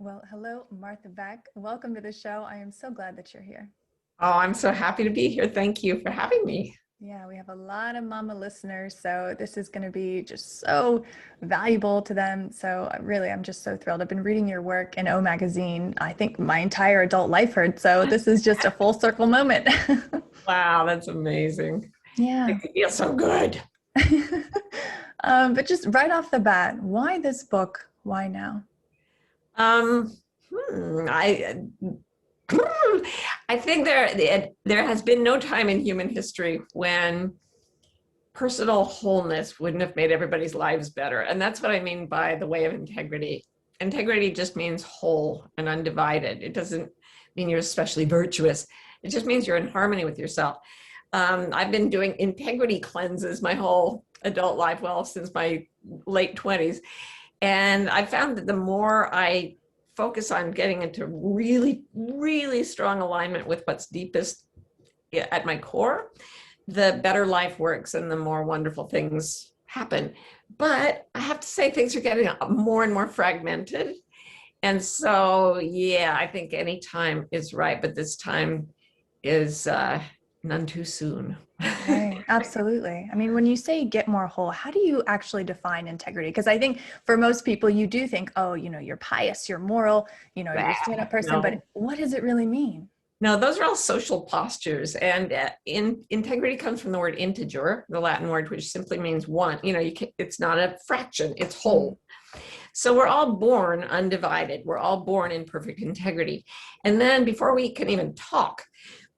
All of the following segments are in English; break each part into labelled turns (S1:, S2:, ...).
S1: Well, hello, Martha Beck. Welcome to the show. I am so glad that you're here.
S2: Oh, I'm so happy to be here. Thank you for having me.
S1: Yeah, we have a lot of mama listeners, so this is going to be just so valuable to them. So really, I'm just so thrilled. I've been reading your work in O Magazine, I think my entire adult lifehood. So this is just a full circle moment.
S2: Wow, that's amazing.
S1: Yeah.
S2: It feels so good.
S1: But just right off the bat, why this book? Why now?
S2: Um, hmm, I I think there has been no time in human history when personal wholeness wouldn't have made everybody's lives better. And that's what I mean by the way of integrity. Integrity just means whole and undivided. It doesn't mean you're especially virtuous. It just means you're in harmony with yourself. I've been doing integrity cleanses my whole adult life, well, since my late 20s. And I found that the more I focus on getting into really, really strong alignment with what's deepest at my core, the better life works and the more wonderful things happen. But I have to say, things are getting more and more fragmented. And so, yeah, I think any time is right, but this time is none too soon.
S1: Right, absolutely. I mean, when you say get more whole, how do you actually define integrity? Because I think for most people, you do think, oh, you're pious, you're moral, you're a stand-up person, but
S2: No,
S1: what does it really mean?
S2: no, those are all social postures. And integrity comes from the word integer, the Latin word, which simply means one. It's not a fraction, it's
S1: Mm.
S2: whole. So we're all born undivided. We're all born in perfect integrity. And then before we can even talk,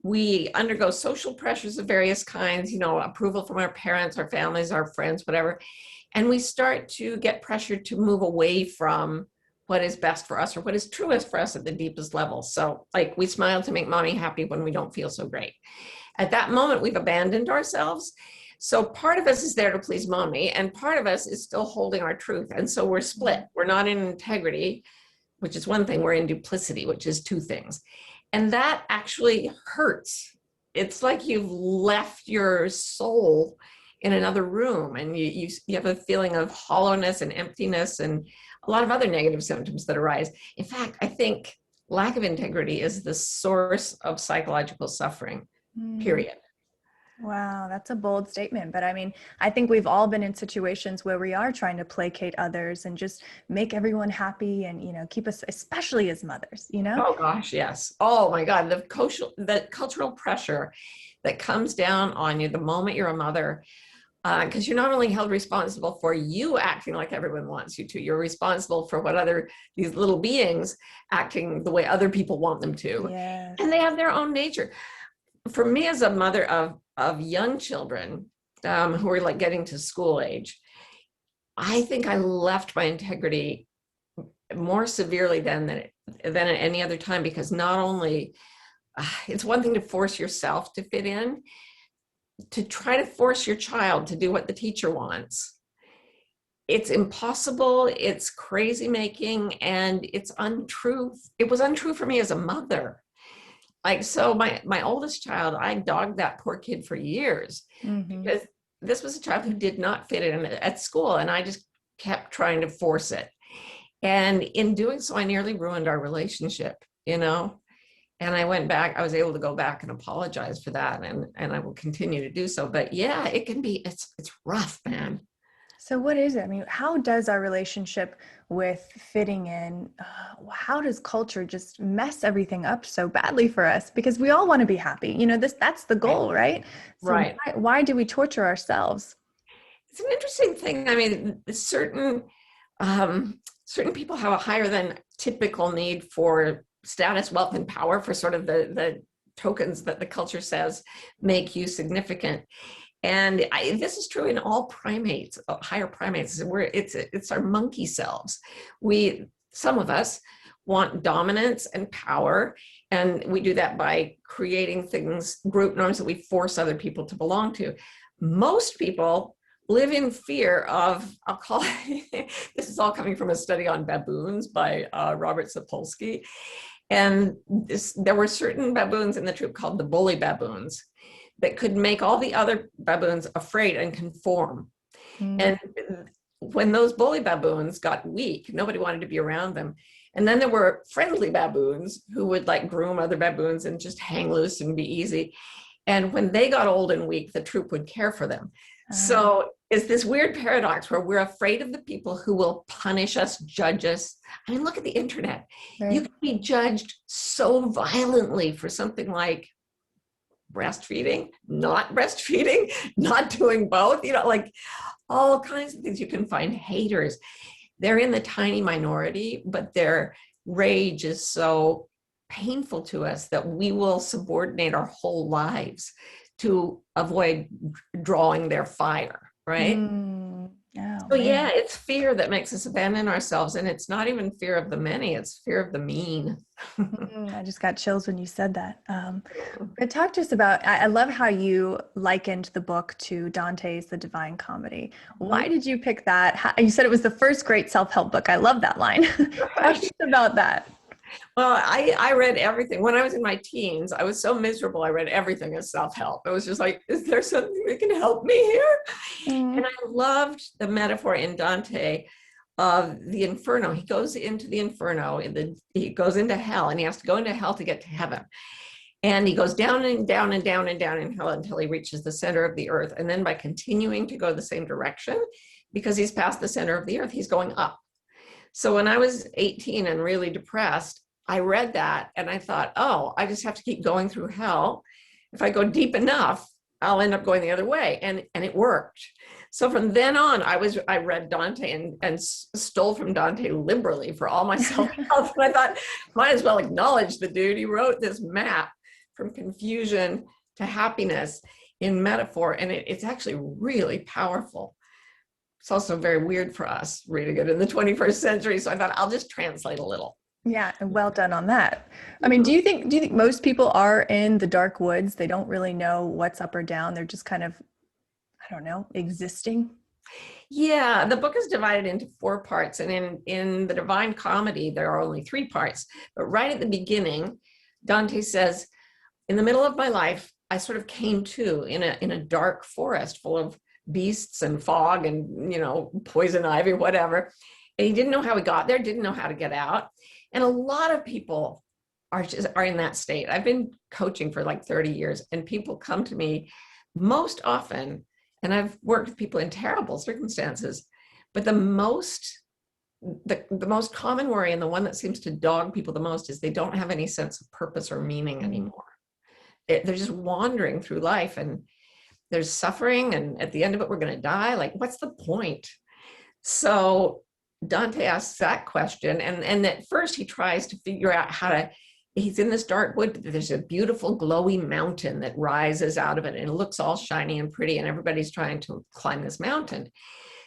S2: we undergo social pressures of various kinds, approval from our parents, our families, our friends, whatever. And we start to get pressured to move away from what is best for us or what is truest for us at the deepest level. So, like, we smile to make mommy happy when we don't feel so great. At that moment, we've abandoned ourselves. So part of us is there to please mommy, and part of us is still holding our truth. And so we're split. We're not in integrity, which is one thing. We're in duplicity, which is two things. And that actually hurts. It's like you've left your soul in another room, and you have a feeling of hollowness and emptiness and a lot of other negative symptoms that arise. In fact, I think lack of integrity is the source of psychological suffering,
S1: Mm.
S2: period.
S1: Wow, that's a bold statement. But I mean, I think we've all been in situations where we are trying to placate others and just make everyone happy and, keep us, especially as mothers.
S2: Oh gosh, yes. Oh my God, the cultural pressure that comes down on you the moment you're a mother, because you're not only held responsible for you acting like everyone wants you to, you're responsible for these little beings acting the way other people want them to, and
S1: Yes.
S2: they have their own nature. For me, as a mother of young children who are like getting to school age, I think I left my integrity more severely than at any other time, because not only it's one thing to force yourself to fit in, to try to force your child to do what the teacher wants. It's impossible, it's crazy making, and it's untrue. It was untrue for me as a mother. Like, so my oldest child, I dogged that poor kid for years
S1: Hmm.
S2: because this was a child who did not fit in at school, and I just kept trying to force it. And in doing so, I nearly ruined our relationship. And I was able to go back and apologize for that. And I will continue to do so. But yeah, it's rough, man.
S1: So what is it? I mean, how does our relationship with fitting in, how does culture just mess everything up so badly for us? Because we all want to be happy. That's the
S2: Right.
S1: goal, right? So
S2: Right.
S1: why do we torture ourselves?
S2: It's an interesting thing. I mean, certain people have a higher than typical need for status, wealth, and power, for sort of the tokens that the culture says make you significant. And this is true in all primates, higher primates. It's our monkey selves. Some of us want dominance and power, and we do that by creating group norms that we force other people to belong to. Most people live in fear of, I'll call it, this is all coming from a study on baboons by Robert Sapolsky. And there were certain baboons in the troop called the bully baboons that could make all the other baboons afraid and conform.
S1: Mm.
S2: And when those bully baboons got weak, nobody wanted to be around them. And then there were friendly baboons who would like groom other baboons and just hang loose and be easy. And when they got old and weak, the troop would care for them. So it's this weird paradox where we're afraid of the people who will punish us, judge us. I mean, look at the internet.
S1: Right.
S2: You can be judged so violently for something like breastfeeding, not breastfeeding, not doing both, like all kinds of things. You can find haters. They're in the tiny minority, but their rage is so painful to us that we will subordinate our whole lives to avoid drawing their fire, right?
S1: Oh,
S2: So
S1: man.
S2: yeah, it's fear that makes us abandon ourselves. And it's not even fear of the many, it's fear of the mean.
S1: I just got chills when you said that. But talk to us about, I love how you likened the book to Dante's The Divine Comedy. Why did you pick that? You said it was the first great self-help book. I love that line. Talk to us about that.
S2: Well, I read everything. When I was in my teens, I was so miserable. I read everything as self-help. It was just like, is there something that can help me here? And I loved the metaphor in Dante of the inferno. He goes into the inferno, he goes into hell, and he has to go into hell to get to heaven. And he goes down and down and down and down in hell until he reaches the center of the earth. And then by continuing to go the same direction, because he's past the center of the earth, he's going up. So when I was 18 and really depressed, I read that and I thought, oh, I just have to keep going through hell. If I go deep enough, I'll end up going the other way. And it worked. So from then on, I read Dante and stole from Dante liberally for all my self-help. And I thought, might as well acknowledge the dude. He wrote this map from confusion to happiness in metaphor. And it's actually really powerful. It's also very weird for us reading it in the 21st century. So I thought I'll just translate a little.
S1: Yeah, and well done on that. I mean, do you think most people are in the dark woods? They don't really know what's up or down. They're just kind of, I don't know, existing.
S2: Yeah, the book is divided into 4 parts. And in the Divine Comedy, there are only 3 parts. But right at the beginning, Dante says, in the middle of my life, I sort of came to in a dark forest full of beasts and fog and, poison ivy, whatever. And he didn't know how he got there, didn't know how to get out. And a lot of people are in that state. I've been coaching for like 30 years, and people come to me most often, and I've worked with people in terrible circumstances, but the most common worry, and the one that seems to dog people the most, is they don't have any sense of purpose or meaning anymore. They're just wandering through life, and there's suffering, and at the end of it, we're going to die. Like, what's the point? So Dante asks that question, and at first he tries to figure out he's in this dark wood, but there's a beautiful glowy mountain that rises out of it, and it looks all shiny and pretty, and everybody's trying to climb this mountain.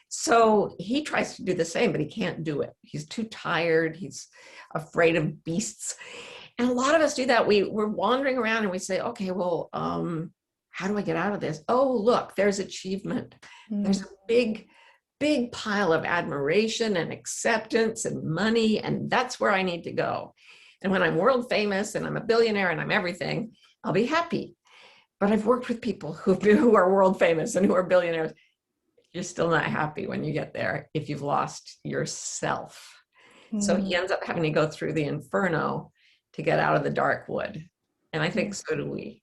S2: So he tries to do the same, but he can't do it. He's too tired. He's afraid of beasts. And a lot of us do that. We're wandering around and we say, okay, well, how do I get out of this? Oh, look, there's achievement. There's a big pile of admiration and acceptance and money, and that's where I need to go. And when I'm world famous and I'm a billionaire and I'm everything, I'll be happy. But I've worked with people who are world famous and who are billionaires. You're still not happy when you get there if you've lost yourself. So he ends up having to go through the inferno to get out of the dark wood. And I think so do we.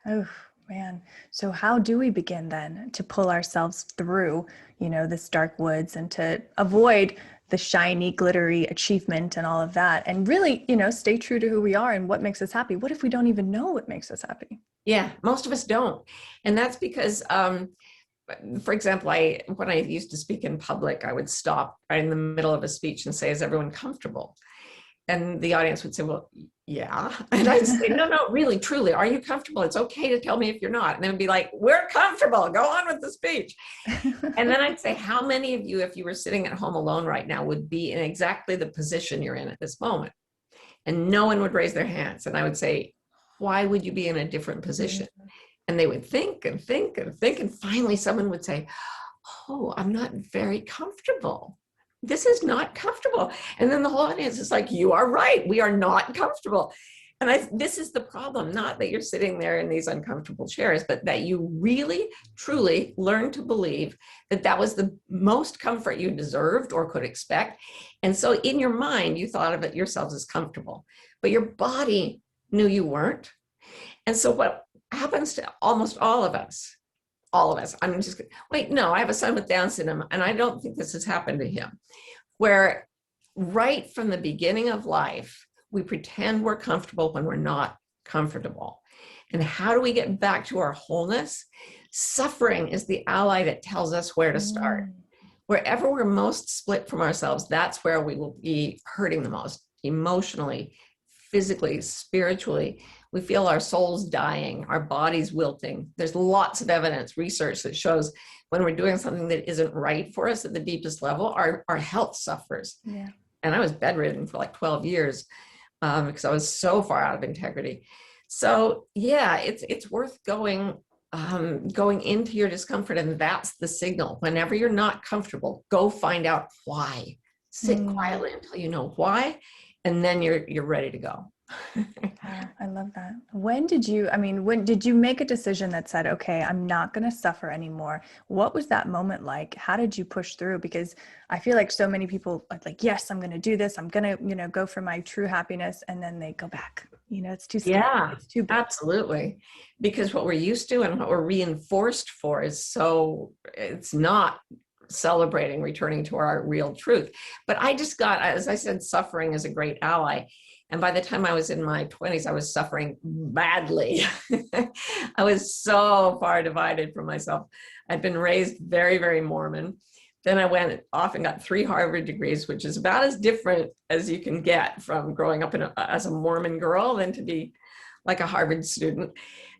S1: Oh, man. So how do we begin then to pull ourselves through, this dark woods, and to avoid the shiny, glittery achievement and all of that, and really, stay true to who we are and what makes us happy? What if we don't even know what makes us happy?
S2: Yeah, most of us don't. And that's because, for example, when I used to speak in public, I would stop right in the middle of a speech and say, is everyone comfortable? And the audience would say, well, yeah. And I'd say, no, really, truly, are you comfortable? It's okay to tell me if you're not. And then it'd be like, we're comfortable. Go on with the speech. And then I'd say, how many of you, if you were sitting at home alone right now, would be in exactly the position you're in at this moment? And no one would raise their hands. And I would say, why would you be in a different position? And they would think and think and think. And finally, someone would say, oh, I'm not very comfortable. This is not comfortable. And then the whole audience is like, you are right. We are not comfortable. And this is the problem, not that you're sitting there in these uncomfortable chairs, but that you really, truly learn to believe that that was the most comfort you deserved or could expect. And so in your mind, you thought of it yourselves as comfortable, but your body knew you weren't. And so what happens to almost all of us, I'm just, wait, no, I have a son with Down syndrome, and I don't think this has happened to him, where right from the beginning of life, we pretend we're comfortable when we're not comfortable. And how do we get back to our wholeness? Suffering is the ally that tells us where to start. Wherever we're most split from ourselves, that's where we will be hurting the most, emotionally, physically, spiritually. We feel our souls dying, our bodies wilting. There's lots of evidence, research that shows when we're doing something that isn't right for us at the deepest level, our health suffers.
S1: Yeah.
S2: And I was bedridden for like 12 years because I was so far out of integrity. So yeah, it's worth going into your discomfort, and that's the signal. Whenever you're not comfortable, go find out why. Sit quietly until you know why, and then you're ready to go.
S1: I love that. When did you make a decision that said, okay, I'm not going to suffer anymore? What was that moment like? How did you push through? Because I feel like so many people are like, yes, I'm going to do this. I'm going to, go for my true happiness. And then they go back, it's too scary.
S2: Yeah,
S1: It's too big.
S2: absolutely. Because what we're used to and what we're reinforced for it's not celebrating returning to our real truth. But I just got, as I said, suffering is a great ally. And by the time I was in my 20s, I was suffering badly. I was so far divided from myself. I'd been raised very, very Mormon. Then I went off and got 3 Harvard degrees, which is about as different as you can get from growing up as a Mormon girl than to be like a Harvard student.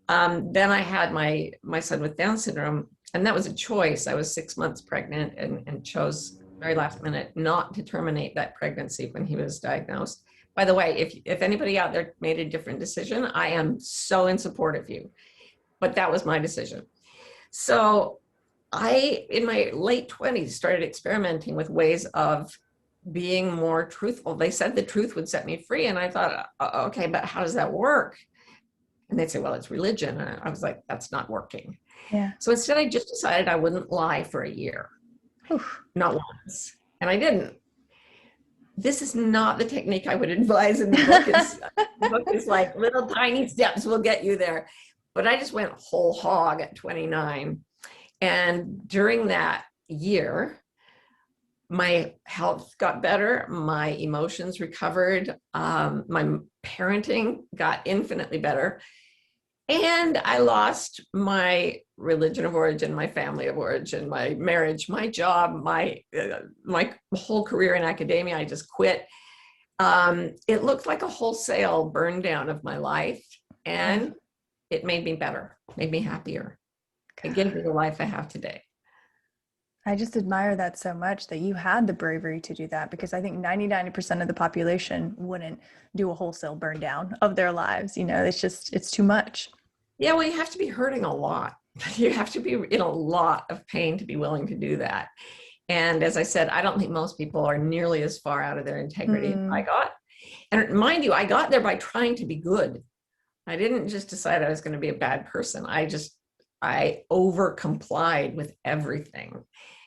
S2: Then I had my son with Down syndrome, and that was a choice. I was 6 months pregnant and chose very last minute not to terminate that pregnancy when he was diagnosed. By the way, if anybody out there made a different decision, I am so in support of you. But that was my decision. So I, in my late 20s, started experimenting with ways of being more truthful. They said the truth would set me free. And I thought, okay, but how does that work? And they'd say, well, it's religion. And I was like, that's not working.
S1: Yeah.
S2: So instead, I just decided I wouldn't lie for a year. Oof. Not once. And I didn't. This is not the technique I would advise in the book. The book is like little tiny steps will get you there. But I just went whole hog at 29. And during that year, my health got better, my emotions recovered, my parenting got infinitely better. And I lost my religion of origin, my family of origin, my marriage, my job, my whole career in academia. I just quit. It looked like a wholesale burn down of my life, and it made me better, made me happier. It gave me the life I have today.
S1: I just admire that so much, that you had the bravery to do that, because I think 99% of the population wouldn't do a wholesale burn down of their lives. It's too much.
S2: Yeah, well, you have to be hurting a lot. You have to be in a lot of pain to be willing to do that. And as I said, I don't think most people are nearly as far out of their integrity as I got. And mind you, I got there by trying to be good. I didn't just decide I was going to be a bad person. I over complied with everything,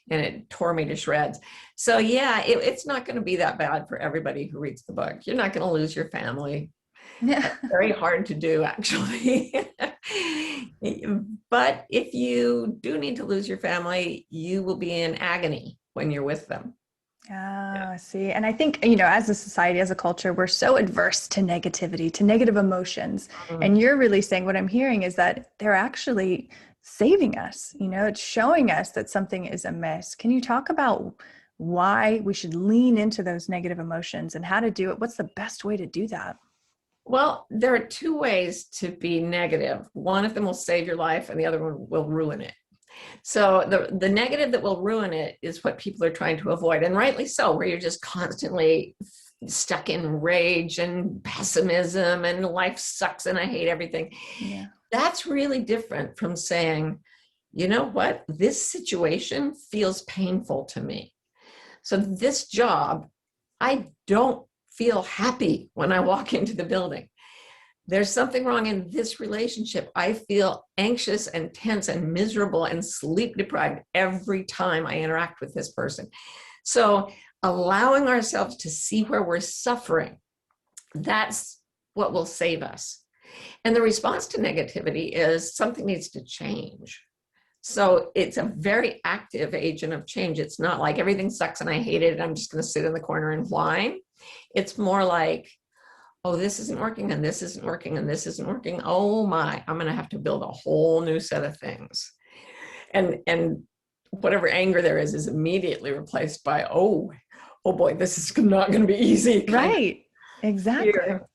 S2: and it tore me to shreds. So yeah, it's not going to be that bad for everybody who reads the book. You're not going to lose your family. Yeah. Very hard to do, actually. But if you do need to lose your family, you will be in agony when you're with them.
S1: Yeah. See, and I think, as a society, as a culture, we're so adverse to negativity, to negative emotions. And you're really saying, what I'm hearing is that they're actually saving us. It's showing us that something is amiss. Can you talk about why we should lean into those negative emotions and how to do it? What's the best way to do that?
S2: Well, there are 2 ways to be negative. One of them will save your life, and the other one will ruin it. So the negative that will ruin it is what people are trying to avoid, and rightly so, where you're just constantly stuck in rage and pessimism and life sucks and I hate everything. Yeah. That's really different from saying, you know what, this situation feels painful to me. So this job, I don't feel happy when I walk into the building. There's something wrong in this relationship. I feel anxious and tense and miserable and sleep deprived every time I interact with this person. So allowing ourselves to see where we're suffering, that's what will save us. And the response to negativity is something needs to change. So it's a very active agent of change. It's not like everything sucks and I hate it and I'm just going to sit in the corner and whine. It's more like, oh, this isn't working and this isn't working and this isn't working. Oh my, I'm going to have to build a whole new set of things. And whatever anger there is immediately replaced by, oh boy, this is not going to be easy.
S1: Right. Exactly.
S2: Fear.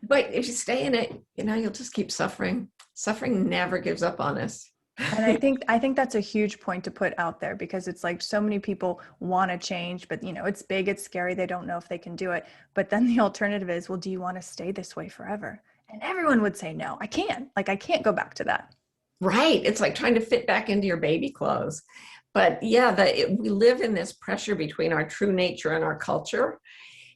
S2: But if you stay in it, you'll just keep suffering. Suffering never gives up on us.
S1: And I think that's a huge point to put out there, because it's like so many people want to change, but it's big, it's scary. They don't know if they can do it. But then the alternative is, well, do you want to stay this way forever? And everyone would say, no, I can't. Like, I can't go back to that.
S2: Right. It's like trying to fit back into your baby clothes. But yeah, we live in this pressure between our true nature and our culture.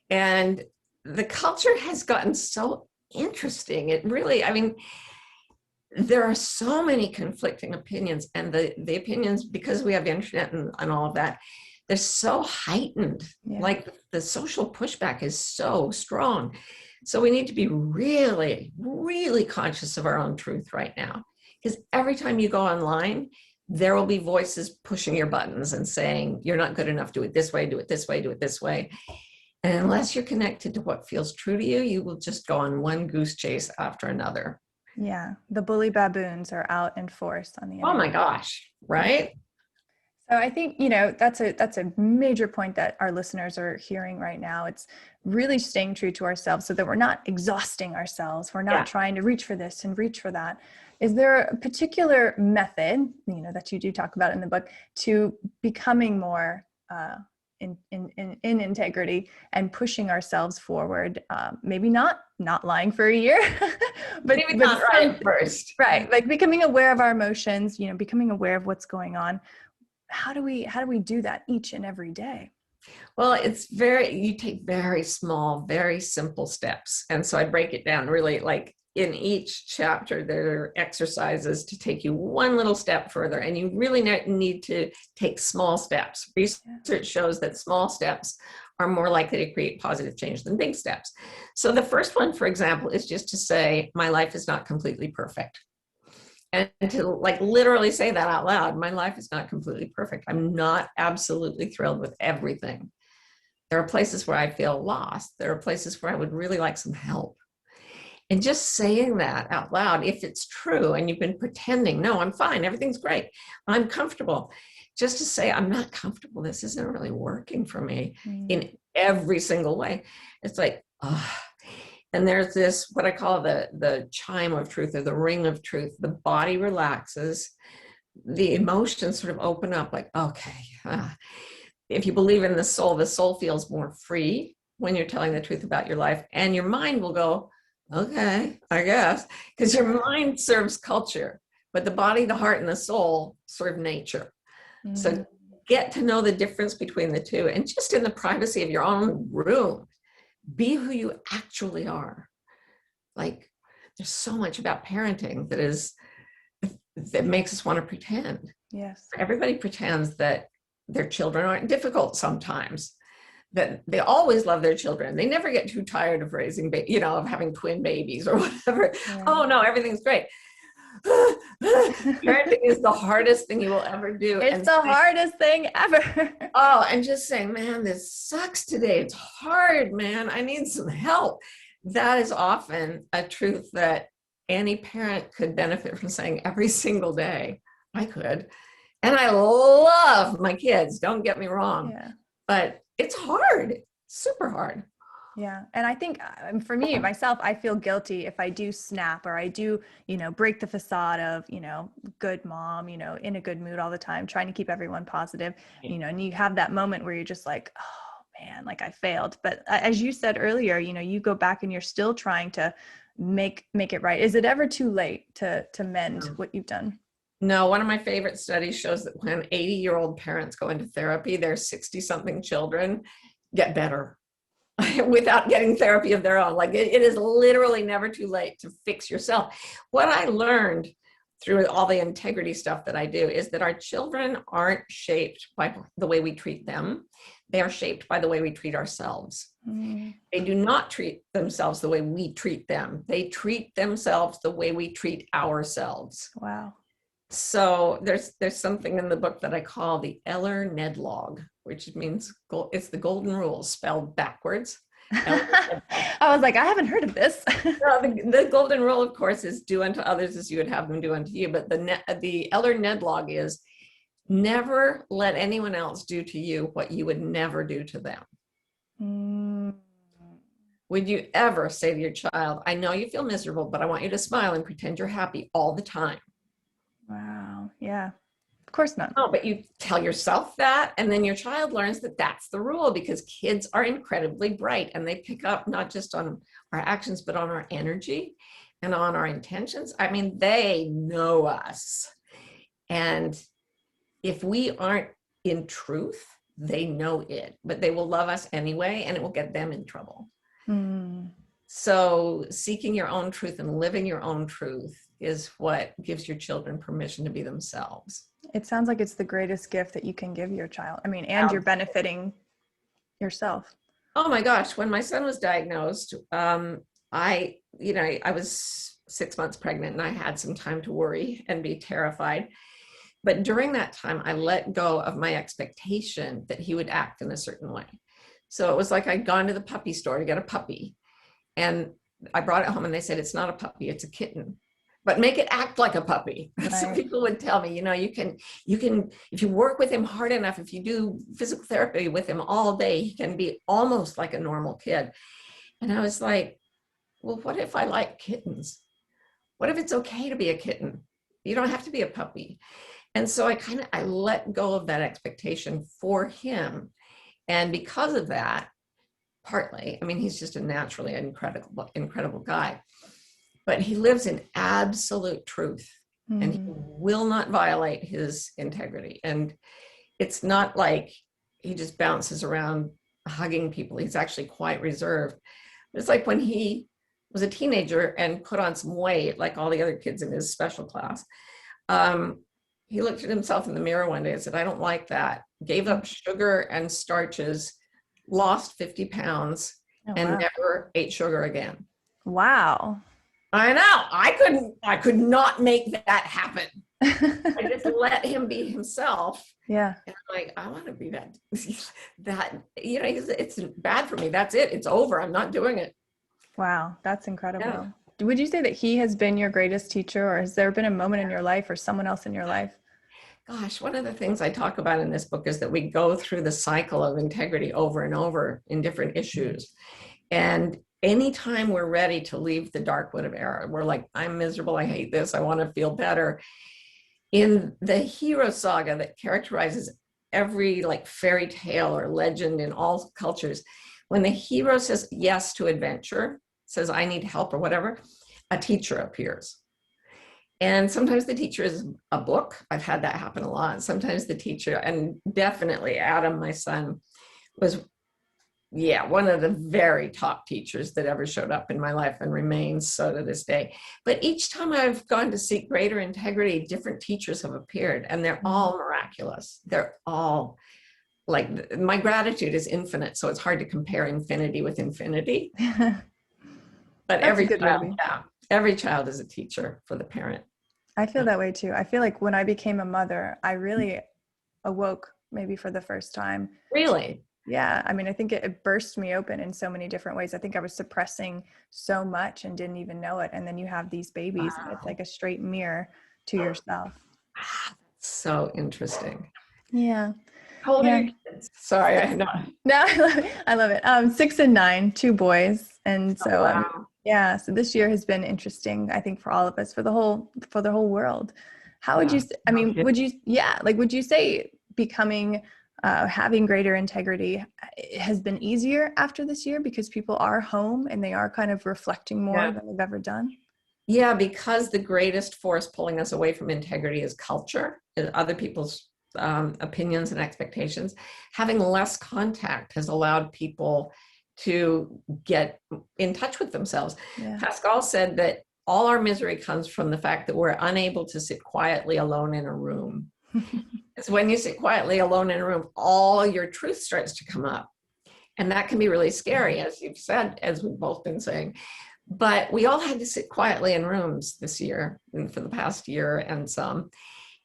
S2: And the culture has gotten so interesting. It really, there are so many conflicting opinions, and the opinions, because we have internet and all of that, they're so heightened.
S1: Yeah.
S2: Like the social pushback is so strong. So we need to be really, really conscious of our own truth right now. Because every time you go online, there will be voices pushing your buttons and saying, you're not good enough, do it this way, do it this way, do it this way. And unless you're connected to what feels true to you, you will just go on one goose chase after another.
S1: Yeah. The bully baboons are out in force on the internet.
S2: Oh my gosh. Right.
S1: So I think, that's a major point that our listeners are hearing right now. It's really staying true to ourselves so that we're not exhausting ourselves. We're not trying to reach for this and reach for that. Is there a particular method, that you do talk about in the book, to becoming more in integrity and pushing ourselves forward? Maybe not lying for a year, but
S2: maybe not right first.
S1: Right. Like becoming aware of our emotions, becoming aware of what's going on. How do we do that each and every day?
S2: Well, you take very small, very simple steps. And so I break it down really, like in each chapter, there are exercises to take you one little step further. And you really need to take small steps. Research shows that small steps are more likely to create positive change than big steps. So the first one, for example, is just to say, my life is not completely perfect. And to like literally say that out loud, my life is not completely perfect. I'm not absolutely thrilled with everything. There are places where I feel lost. There are places where I would really like some help. And just saying that out loud, if it's true and you've been pretending, no, I'm fine, everything's great, I'm comfortable. Just to say, I'm not comfortable, this isn't really working for me in every single way. It's like, oh. And there's this, what I call the chime of truth, or the ring of truth. The body relaxes, the emotions sort of open up, like, okay. If you believe in the soul feels more free when you're telling the truth about your life. And your mind will go, okay, I guess, because your mind serves culture, but the body, the heart, and the soul serve nature. So get to know the difference between the two, and just in the privacy of your own room, be who you actually are. Like, there's so much about parenting that makes us want to pretend.
S1: Yes.
S2: Everybody pretends that their children aren't difficult sometimes, that they always love their children. They never get too tired of raising, of having twin babies or whatever. Yeah. Oh no, everything's great. Parenting is the hardest thing you will ever do.
S1: It's the hardest thing ever.
S2: Oh, and just saying, man, this sucks today. It's hard, man. I need some help. That is often a truth that any parent could benefit from saying every single day. I could. And I love my kids, don't get me wrong. But it's hard, super hard.
S1: Yeah. And I think for me, myself, I feel guilty if I do snap, or I do, break the facade of, good mom, in a good mood all the time, trying to keep everyone positive, and you have that moment where you're just like, oh man, like I failed. But as you said earlier, you go back and you're still trying to make it right. Is it ever too late to mend what you've done?
S2: No, one of my favorite studies shows that when 80-year-old parents go into therapy, their 60-something children get better. without getting therapy of their own. Like it is literally never too late to fix yourself. What I learned through all the integrity stuff that I do is that our children aren't shaped by the way we treat them. They are shaped by the way we treat ourselves. They do not treat themselves the way we treat them. They treat themselves the way we treat ourselves.
S1: Wow.
S2: So there's something in the book that I call the Eller-Nedlog, which means it's the golden rule spelled backwards.
S1: I was like, I haven't heard of this.
S2: Well, the golden rule, of course, is do unto others as you would have them do unto you. But the Eller-Nedlog is never let anyone else do to you what you would never do to them. Would you ever say to your child, I know you feel miserable, but I want you to smile and pretend you're happy all the time?
S1: Wow. Yeah. Of course not.
S2: No, but you tell yourself that, and then your child learns that that's the rule, because kids are incredibly bright and they pick up not just on our actions, but on our energy and on our intentions. I mean, they know us. And if we aren't in truth, they know it, but they will love us anyway, and it will get them in trouble. So seeking your own truth and living your own truth is what gives your children permission to be themselves.
S1: It sounds like it's the greatest gift that you can give your child. I mean, and you're benefiting yourself.
S2: Oh my gosh, when my son was diagnosed, I was 6 months pregnant and I had some time to worry and be terrified. But during that time, I let go of my expectation that he would act in a certain way. So it was like I'd gone to the puppy store to get a puppy, and I brought it home and they said, it's not a puppy, it's a kitten, but make it act like a puppy. Right. So people would tell me, you can, if you work with him hard enough, if you do physical therapy with him all day, he can be almost like a normal kid. And I was like, well, what if I like kittens? What if it's okay to be a kitten? You don't have to be a puppy. And so I let go of that expectation for him. And because of that, partly, I mean, he's just a naturally incredible guy, but he lives in absolute truth and he will not violate his integrity. And it's not like he just bounces around hugging people. He's actually quite reserved. It's like when he was a teenager and put on some weight, like all the other kids in his special class, he looked at himself in the mirror one day and said, I don't like that. Gave up sugar and starches, lost 50 pounds, and never ate sugar again.
S1: Wow.
S2: I know. I could not make that happen. I just let him be himself.
S1: Yeah.
S2: And I'm like, I want to be that, it's bad for me. That's it. It's over. I'm not doing it.
S1: Wow. That's incredible. Yeah. Would you say that he has been your greatest teacher, or has there been a moment in your life or someone else in your life?
S2: Gosh, one of the things I talk about in this book is that we go through the cycle of integrity over and over in different issues. And anytime we're ready to leave the dark wood of error, we're like, I'm miserable, I hate this, I want to feel better. In the hero saga that characterizes every like fairy tale or legend in all cultures, when the hero says yes to adventure, says, I need help or whatever, a teacher appears. And sometimes the teacher is a book. I've had that happen a lot. Sometimes the teacher, and definitely Adam, my son, was, one of the very top teachers that ever showed up in my life and remains so to this day. But each time I've gone to seek greater integrity, different teachers have appeared, and they're all miraculous. They're all like, my gratitude is infinite, so it's hard to compare infinity with infinity. But every child is a teacher for the parent.
S1: I feel that way too. I feel like when I became a mother, I really awoke maybe for the first time.
S2: Really?
S1: Yeah. I mean, I think it burst me open in so many different ways. I think I was suppressing so much and didn't even know it. And then you have these babies, and it's like a straight mirror to yourself.
S2: So interesting.
S1: Yeah.
S2: How old are your kids? Sorry, I know.
S1: No, I love it. 6 and 9, 2 boys. And so, so this year has been interesting, I think, for all of us, for the whole world. How would you, would you say becoming, having greater integrity has been easier after this year because people are home and they are kind of reflecting more than they've ever done?
S2: Yeah, because the greatest force pulling us away from integrity is culture and other people's opinions and expectations. Having less contact has allowed people to get in touch with themselves.
S1: Yeah.
S2: Pascal said that all our misery comes from the fact that we're unable to sit quietly alone in a room. It's when you sit quietly alone in a room, all your truth starts to come up. And that can be really scary, as you've said, as we've both been saying. But we all had to sit quietly in rooms this year and for the past year and some.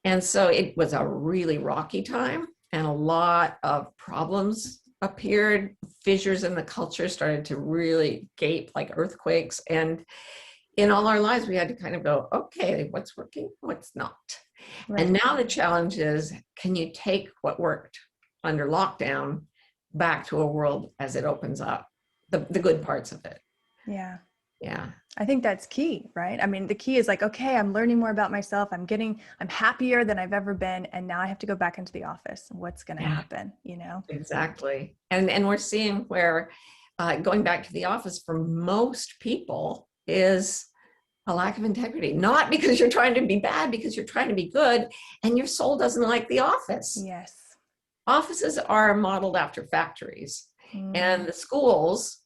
S2: And so it was a really rocky time, and a lot of problems appeared. Fissures in the culture started to really gape like earthquakes. And in all our lives, we had to kind of go, okay, what's working, what's not?
S1: Right.
S2: And now the challenge is, can you take what worked under lockdown back to a world as it opens up, the good parts of it?
S1: Yeah.
S2: Yeah.
S1: I think that's key, right? I mean, the key is like, okay, I'm learning more about myself. I'm happier than I've ever been. And now I have to go back into the office. What's going to happen, you know?
S2: Exactly. And we're seeing where going back to the office for most people is a lack of integrity, not because you're trying to be bad, because you're trying to be good and your soul doesn't like the office.
S1: Yes.
S2: Offices are modeled after factories, and the schools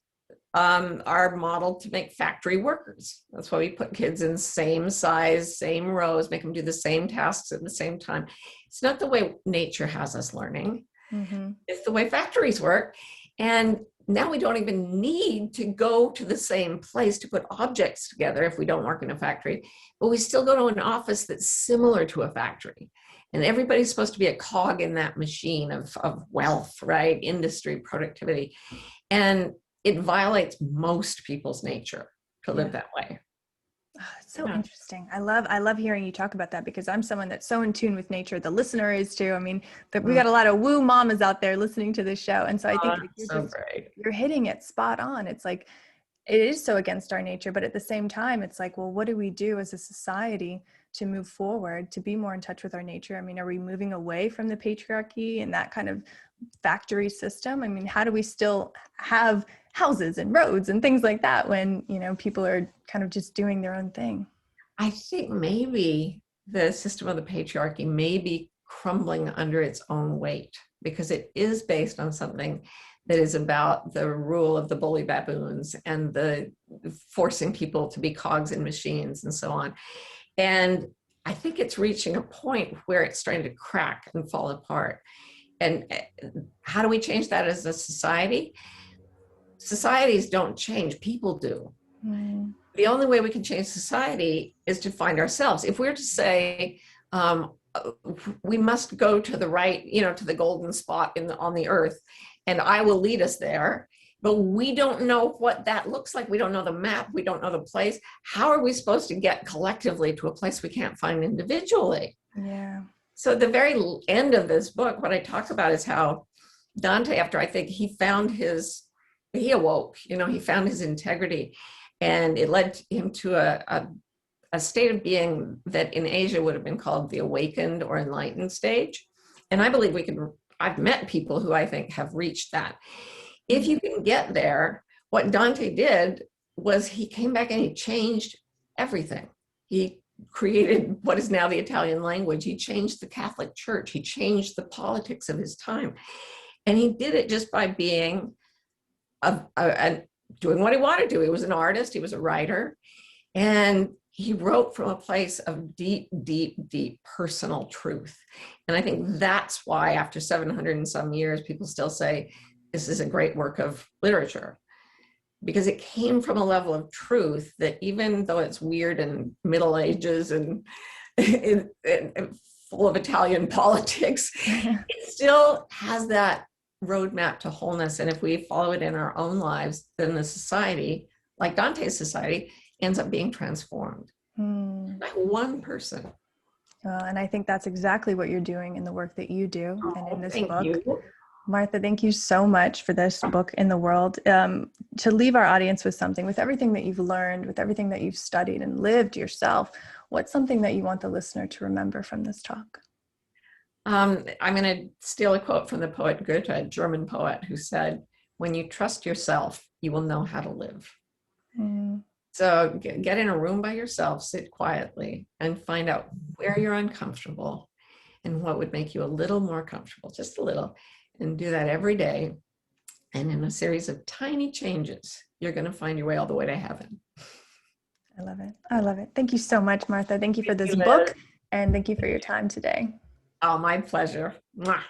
S2: are modeled to make factory workers. That's why we put kids in same size, same rows, make them do the same tasks at the same time. It's not the way nature has us learning. It's the way factories work. And now we don't even need to go to the same place to put objects together if we don't work in a factory, but we still go to an office that's similar to a factory. And everybody's supposed to be a cog in that machine of wealth, right? Industry, productivity. And it violates most people's nature to live that way.
S1: It's so interesting. I love hearing you talk about that, because I'm someone that's so in tune with nature. The listener is too. I mean, we got a lot of woo mamas out there listening to this show. And so I think you're hitting it spot on. It's like, it is so against our nature, but at the same time, it's like, well, what do we do as a society to move forward, to be more in touch with our nature? I mean, are we moving away from the patriarchy and that kind of factory system? I mean, how do we still have houses and roads and things like that when, you know, people are kind of just doing their own thing?
S2: I think maybe the system of the patriarchy may be crumbling under its own weight, because it is based on something that is about the rule of the bully baboons and the forcing people to be cogs in machines and so on. And I think it's reaching a point where it's starting to crack and fall apart. And how do we change that as a society? Societies don't change, people do. The only way we can change society is to find ourselves. If we're to say, we must go to the right, you know, to the golden spot on the earth, and I will lead us there, but we don't know what that looks like. We don't know the map. We don't know the place. How are we supposed to get collectively to a place we can't find individually?
S1: Yeah.
S2: So the very end of this book, what I talk about is how Dante, after I think he awoke, you know, he found his integrity, and it led him to a state of being that in Asia would have been called the awakened or enlightened stage. And I believe I've met people who I think have reached that. If you can get there, what Dante did was he came back and he changed everything. He created what is now the Italian language. He changed the Catholic Church. He changed the politics of his time. And he did it just by being doing what he wanted to do. He was an artist. He was a writer. And he wrote from a place of deep, deep, deep personal truth. And I think that's why after 700 and some years, people still say, this is a great work of literature, because it came from a level of truth that, even though it's weird and Middle Ages and full of Italian politics, it still has that roadmap to wholeness. And if we follow it in our own lives, then the society, like Dante's society, ends up being transformed by one person.
S1: And I think that's exactly what you're doing in the work that you do and in this book.
S2: You.
S1: Martha, thank you so much for this book in the world. To leave our audience with something, with everything that you've learned, with everything that you've studied and lived yourself, what's something that you want the listener to remember from this talk?
S2: I'm going to steal a quote from the poet Goethe, a German poet, who said, when you trust yourself, you will know how to live. So get in a room by yourself, sit quietly, and find out where you're uncomfortable and what would make you a little more comfortable, just a little, and do that every day. And in a series of tiny changes, you're going to find your way all the way to heaven.
S1: I love it. I love it. Thank you so much, Martha. Thank you for
S2: Thank
S1: this
S2: you, Liz.
S1: book, and thank you for your time today.
S2: Oh, my pleasure. Mwah.